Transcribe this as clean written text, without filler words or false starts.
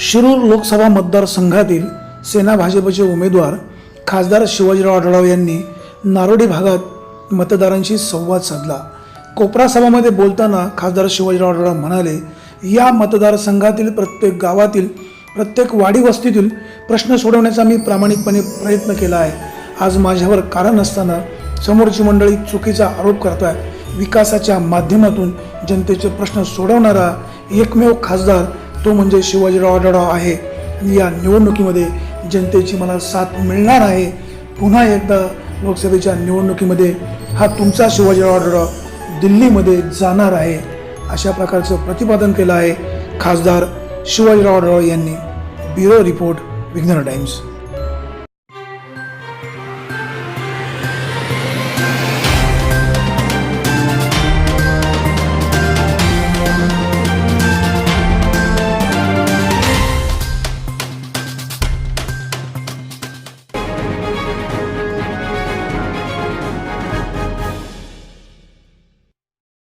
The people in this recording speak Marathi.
शिरूर लोकसभा मतदारसंघातील सेना भाजपचे उमेदवार खासदार शिवाजीराव आढळर यांनी नारोडी भागात मतदारांशी संवाद साधला। कोपरा सभामध्ये बोलताना खासदार शिवाजीराव आढळर म्हणाले, या मतदारसंघातील प्रत्येक गावातील प्रत्येक वाडी वस्तीतील प्रश्न सोडवण्याचा मी प्रामाणिकपणे प्रयत्न केला आहे। आज माझ्यावर कारण असताना समोरची मंडळी चुकीचा आरोप करताय। विकासाच्या माध्यमातून जनतेचे प्रश्न सोडवणारा एकमेव खासदार तो म्हणजे शिवाजीराव आढळर आहे। या निवडणुकीमध्ये जनतेची मला साथ मिळणार आहे। पुन्हा एकदा लोकसभेच्या निवडणुकीमध्ये हा तुमचा शिवाजीराव आढळर दिल्लीमध्ये जाणार आहे, अशा प्रकारचं प्रतिपादन केलं आहे खासदार शिवाजीराव आढळर यांनी। ब्युरो रिपोर्ट, विघ्नर टाइम्स।